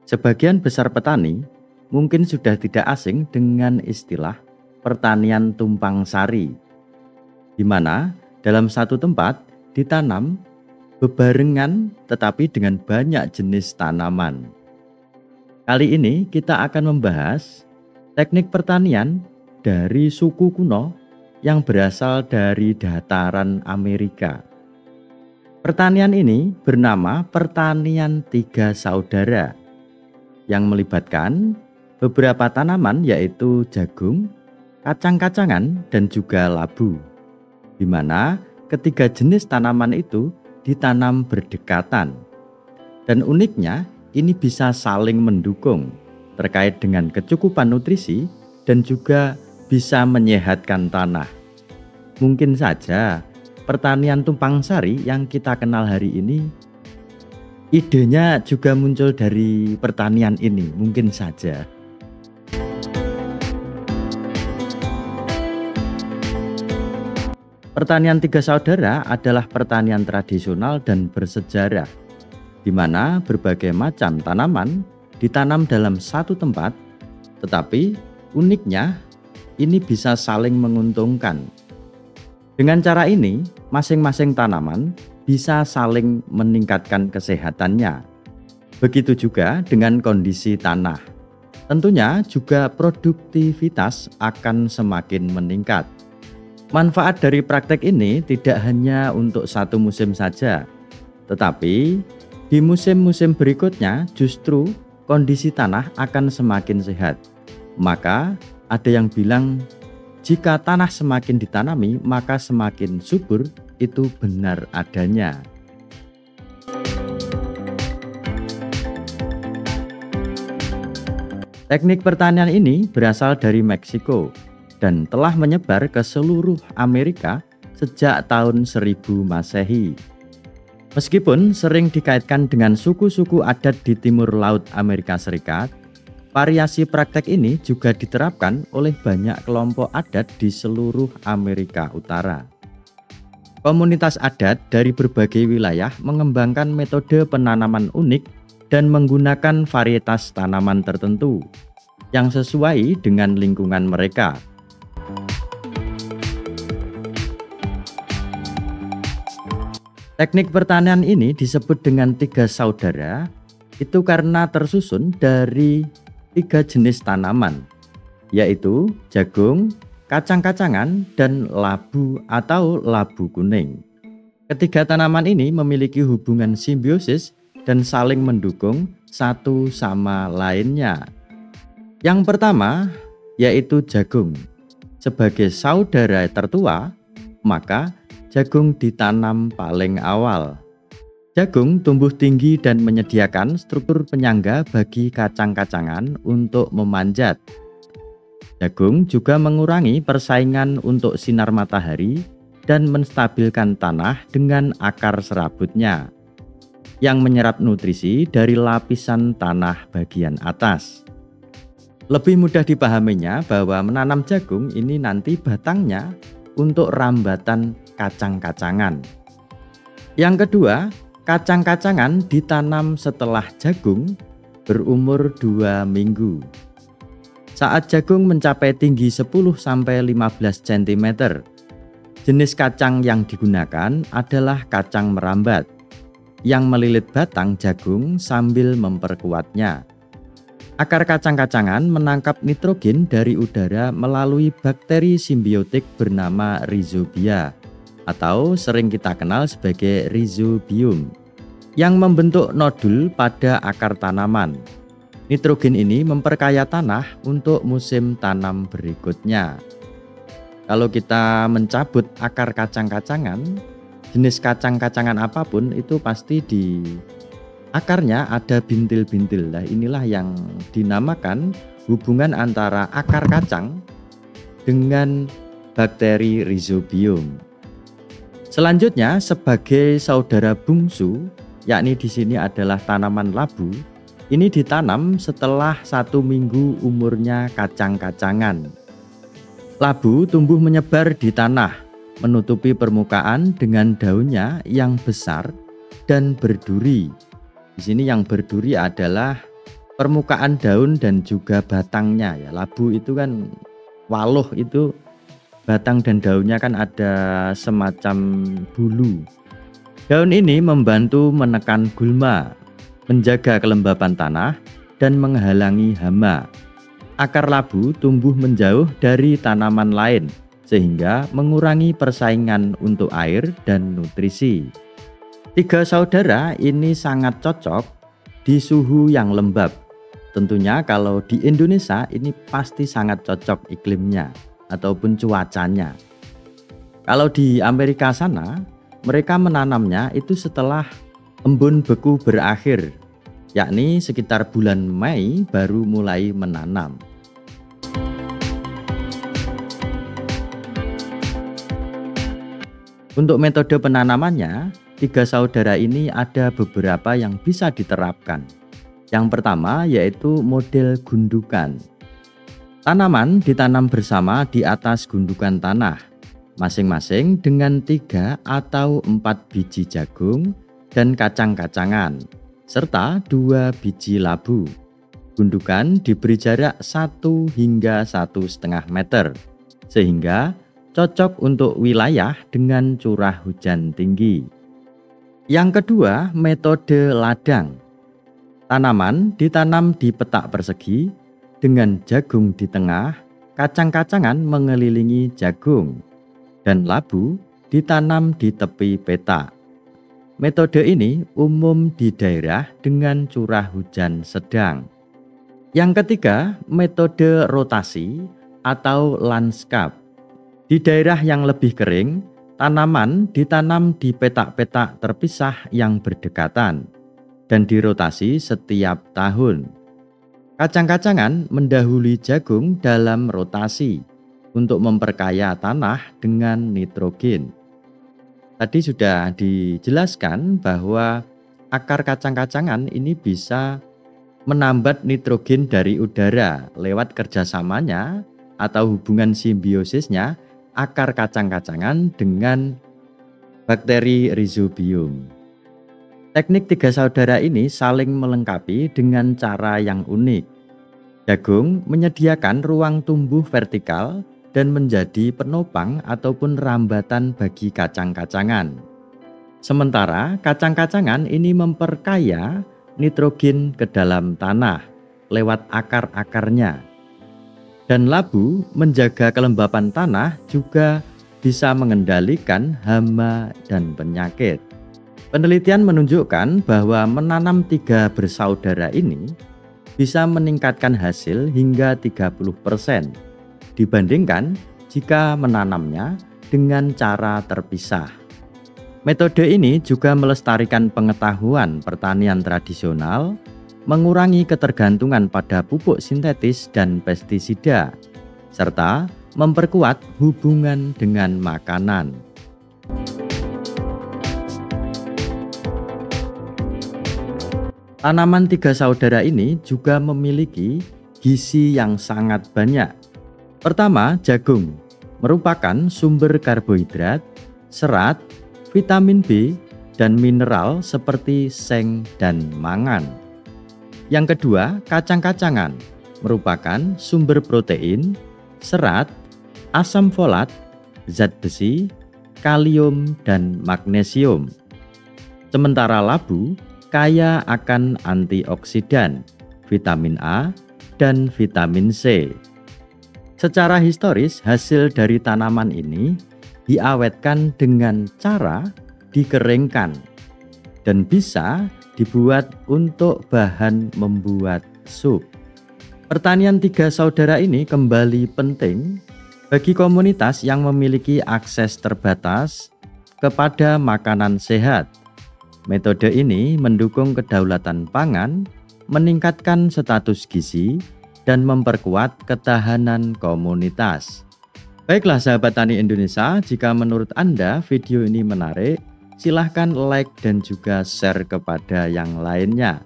Sebagian besar petani mungkin sudah tidak asing dengan istilah pertanian tumpang sari, di mana dalam satu tempat ditanam bebarengan tetapi dengan banyak jenis tanaman. Kali ini kita akan membahas teknik pertanian dari suku kuno yang berasal dari dataran Amerika. Pertanian ini bernama pertanian tiga saudara yang melibatkan beberapa tanaman yaitu jagung, kacang-kacangan, dan juga labu, di mana ketiga jenis tanaman itu ditanam berdekatan. Dan uniknya, ini bisa saling mendukung terkait dengan kecukupan nutrisi dan juga bisa menyehatkan tanah. Mungkin saja pertanian tumpang sari yang kita kenal hari ini, idenya juga muncul dari pertanian ini, mungkin saja. Pertanian tiga saudara adalah pertanian tradisional dan bersejarah, di mana berbagai macam tanaman ditanam dalam satu tempat, tetapi uniknya ini bisa saling menguntungkan. Dengan cara ini, masing-masing tanaman bisa saling meningkatkan kesehatannya. Begitu juga dengan kondisi tanah. Tentunya juga produktivitas akan semakin meningkat. Manfaat dari praktek ini tidak hanya untuk satu musim saja, tetapi di musim-musim berikutnya justru kondisi tanah akan semakin sehat. Maka ada yang bilang jika tanah semakin ditanami maka semakin subur. Itu benar adanya. Teknik pertanian ini berasal dari Meksiko dan telah menyebar ke seluruh Amerika sejak tahun 1000 Masehi. Meskipun sering dikaitkan dengan suku-suku adat di timur laut Amerika Serikat, variasi praktek ini juga diterapkan oleh banyak kelompok adat di seluruh Amerika Utara. Komunitas adat dari berbagai wilayah mengembangkan metode penanaman unik dan menggunakan varietas tanaman tertentu yang sesuai dengan lingkungan mereka. Teknik pertanian ini disebut dengan tiga saudara, itu karena tersusun dari tiga jenis tanaman, yaitu jagung, kacang-kacangan, dan labu atau labu kuning. Ketiga tanaman ini memiliki hubungan simbiosis dan saling mendukung satu sama lainnya. Yang pertama yaitu jagung. Sebagai saudara tertua, maka jagung ditanam paling awal. Jagung tumbuh tinggi dan menyediakan struktur penyangga bagi kacang-kacangan untuk memanjat. Jagung juga mengurangi persaingan untuk sinar matahari dan menstabilkan tanah dengan akar serabutnya yang menyerap nutrisi dari lapisan tanah bagian atas. Lebih mudah dipahaminya bahwa menanam jagung ini nanti batangnya untuk rambatan kacang-kacangan. Yang kedua, kacang-kacangan ditanam setelah jagung berumur 2 minggu. Saat jagung mencapai tinggi 10-15 cm, jenis kacang yang digunakan adalah kacang merambat yang melilit batang jagung sambil memperkuatnya. Akar kacang-kacangan menangkap nitrogen dari udara melalui bakteri simbiotik bernama rhizobia atau sering kita kenal sebagai rhizobium yang membentuk nodul pada akar tanaman. Nitrogen ini memperkaya tanah untuk musim tanam berikutnya. Kalau kita mencabut akar kacang-kacangan, jenis kacang-kacangan apapun itu pasti di akarnya ada bintil-bintil. Nah, inilah yang dinamakan hubungan antara akar kacang dengan bakteri rhizobium. Selanjutnya, sebagai saudara bungsu, yakni di sini adalah tanaman labu, ini ditanam setelah 1 minggu umurnya kacang-kacangan. Labu tumbuh menyebar di tanah, menutupi permukaan dengan daunnya yang besar dan berduri. Di sini yang berduri adalah permukaan daun dan juga batangnya ya. Labu itu kan waluh itu batang dan daunnya kan ada semacam bulu. Daun ini membantu menekan gulma, menjaga kelembapan tanah, dan menghalangi hama. Akar labu tumbuh menjauh dari tanaman lain, sehingga mengurangi persaingan untuk air dan nutrisi. Tiga saudara ini sangat cocok di suhu yang lembab. Tentunya kalau di Indonesia ini pasti sangat cocok iklimnya ataupun cuacanya. Kalau di Amerika sana, mereka menanamnya itu setelah embun beku berakhir, yakni sekitar bulan Mei baru mulai menanam. Untuk metode penanamannya, tiga saudara ini ada beberapa yang bisa diterapkan. Yang pertama yaitu model gundukan. Tanaman ditanam bersama di atas gundukan tanah, masing-masing dengan 3 atau 4 biji jagung dan kacang-kacangan, serta 2 biji labu. Gundukan diberi jarak 1 hingga 1,5 meter, sehingga cocok untuk wilayah dengan curah hujan tinggi. Yang kedua, metode ladang. Tanaman ditanam di petak persegi dengan jagung di tengah, kacang-kacangan mengelilingi jagung, dan labu ditanam di tepi petak. Metode ini umum di daerah dengan curah hujan sedang. Yang ketiga, metode rotasi atau landscape. Di daerah yang lebih kering, tanaman ditanam di petak-petak terpisah yang berdekatan dan dirotasi setiap tahun. Kacang-kacangan mendahului jagung dalam rotasi untuk memperkaya tanah dengan nitrogen. Tadi sudah dijelaskan bahwa akar kacang-kacangan ini bisa menambat nitrogen dari udara lewat kerjasamanya atau hubungan simbiosisnya akar kacang-kacangan dengan bakteri Rhizobium. Teknik tiga saudara ini saling melengkapi dengan cara yang unik. Jagung menyediakan ruang tumbuh vertikal dan menjadi penopang ataupun rambatan bagi kacang-kacangan. Sementara kacang-kacangan ini memperkaya nitrogen ke dalam tanah lewat akar-akarnya. Dan labu menjaga kelembapan tanah juga bisa mengendalikan hama dan penyakit. Penelitian menunjukkan bahwa menanam tiga bersaudara ini bisa meningkatkan hasil hingga 30% dibandingkan jika menanamnya dengan cara terpisah. Metode ini juga melestarikan pengetahuan pertanian tradisional, mengurangi ketergantungan pada pupuk sintetis dan pestisida, serta memperkuat hubungan dengan makanan. Tanaman tiga saudara ini juga memiliki gizi yang sangat banyak. Pertama, jagung merupakan sumber karbohidrat, serat, vitamin B, dan mineral seperti seng dan mangan. Yang kedua, kacang-kacangan merupakan sumber protein, serat, asam folat, zat besi, kalium, dan magnesium. Sementara labu kaya akan antioksidan, vitamin A, dan vitamin C. Secara historis, hasil dari tanaman ini diawetkan dengan cara dikeringkan dan bisa dibuat untuk bahan membuat sup. Pertanian tiga saudara ini kembali penting bagi komunitas yang memiliki akses terbatas kepada makanan sehat. Metode ini mendukung kedaulatan pangan, meningkatkan status gizi, dan memperkuat ketahanan komunitas. Baiklah sahabat tani Indonesia, jika menurut Anda video ini menarik, silahkan like dan juga share kepada yang lainnya.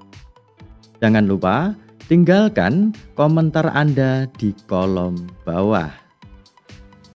Jangan lupa tinggalkan komentar Anda di kolom bawah.